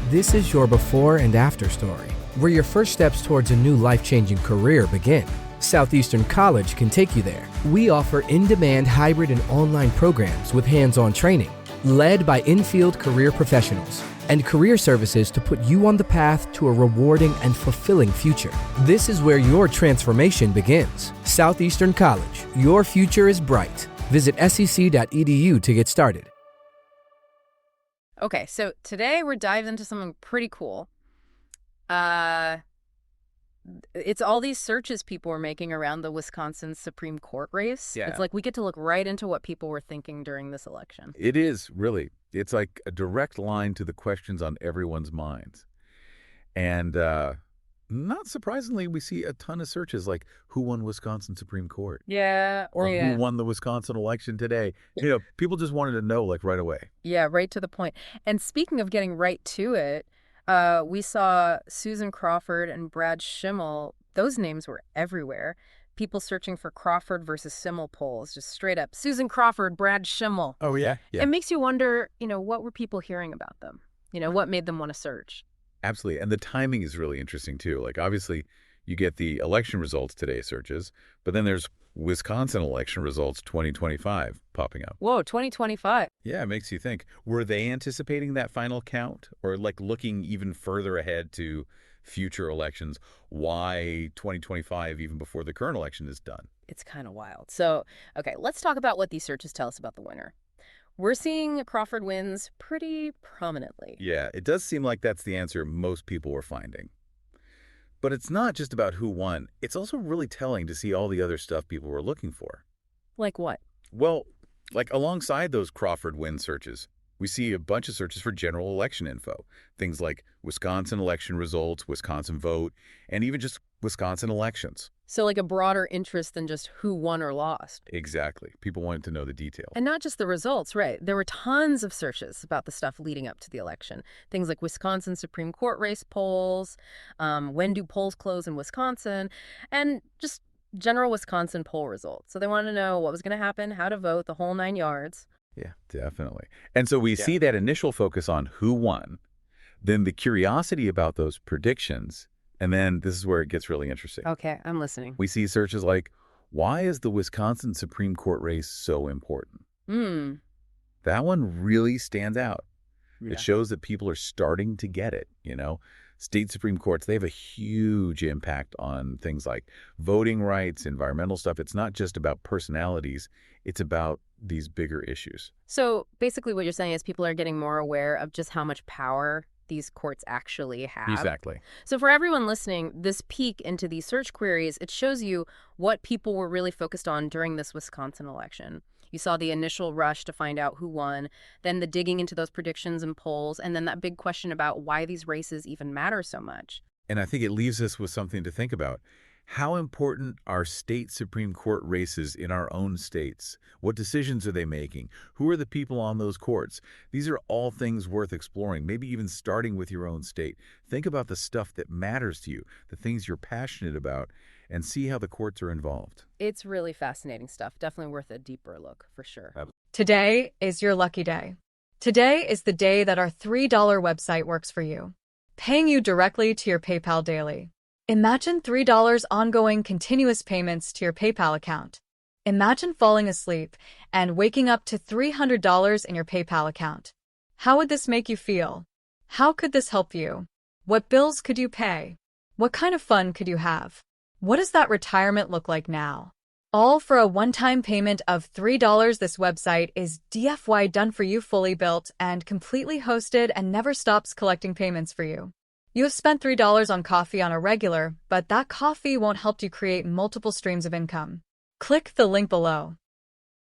This is your before and after story, where your first steps towards a new life-changing career begin. Southeastern College can take you there. We offer in-demand hybrid and online programs with hands-on training, led by in-field career professionals, and career services to put you on the path to a rewarding and fulfilling future. This is where your transformation begins. Southeastern College, your future is bright. Visit sec.edu to get started. Okay, so today we're diving into something pretty cool. It's all these searches people were making around the Wisconsin Supreme Court race. Yeah. It's like we get to look right into what people were thinking during this election. It is, really. It's like a direct line to the questions on everyone's minds. And not surprisingly, we see a ton of searches like, who won Wisconsin Supreme Court? Yeah. Or who won the Wisconsin election today? You know, people just wanted to know, like, right away. Yeah, right to the point. And speaking of getting right to it, we saw Susan Crawford and Brad Schimmel. Those names were everywhere. People searching for Crawford versus Schimmel polls, just straight up. Susan Crawford, Brad Schimmel. Oh, yeah? Yeah. It makes you wonder, what were people hearing about them? What made them want to search? Absolutely. And the timing is really interesting, too. Like, obviously, you get the election results today searches, but then there's Wisconsin election results 2025 popping up. Whoa, 2025. Yeah, it makes you think. Were they anticipating that final count, or like looking even further ahead to future elections? Why 2025 even before the current election is done? It's kind of wild. So, okay, let's talk about what these searches tell us about the winner. We're seeing Crawford wins pretty prominently. Yeah, it does seem like that's the answer most people were finding. But it's not just about who won. It's also really telling to see all the other stuff people were looking for. Like what? Well, like alongside those Crawford win searches, we see a bunch of searches for general election info. Things like Wisconsin election results, Wisconsin vote, and even just Wisconsin elections. So like a broader interest than just who won or lost. Exactly. People wanted to know the details. And not just the results, right? There were tons of searches about the stuff leading up to the election. Things like Wisconsin Supreme Court race polls, when do polls close in Wisconsin, and just general Wisconsin poll results. So they wanted to know what was going to happen, how to vote, the whole 9 yards. Yeah, definitely. And so we see that initial focus on who won, then the curiosity about those predictions, and then this is where it gets really interesting. Okay, I'm listening. We see searches like, why is the Wisconsin Supreme Court race so important? That one really stands out. Yeah. It shows that people are starting to get it, State Supreme Courts, they have a huge impact on things like voting rights, environmental stuff. It's not just about personalities. It's about these bigger issues. So basically what you're saying is people are getting more aware of just how much power these courts actually have. Exactly. So for everyone listening, this peek into these search queries, it shows you what people were really focused on during this Wisconsin election. You saw the initial rush to find out who won, then the digging into those predictions and polls, and then that big question about why these races even matter so much. And I think it leaves us with something to think about. How important are state Supreme Court races in our own states? What decisions are they making? Who are the people on those courts? These are all things worth exploring, maybe even starting with your own state. Think about the stuff that matters to you, the things you're passionate about, and see how the courts are involved. It's really fascinating stuff. Definitely worth a deeper look, for sure. Today is your lucky day. Today is the day that our $3 website works for you, paying you directly to your PayPal daily. Imagine $3 ongoing continuous payments to your PayPal account. Imagine falling asleep and waking up to $300 in your PayPal account. How would this make you feel? How could this help you? What bills could you pay? What kind of fun could you have? What does that retirement look like now? All for a one-time payment of $3. This website is DFY done for you, fully built and completely hosted, and never stops collecting payments for you. You have spent $3 on coffee on a regular, but that coffee won't help you create multiple streams of income. Click the link below.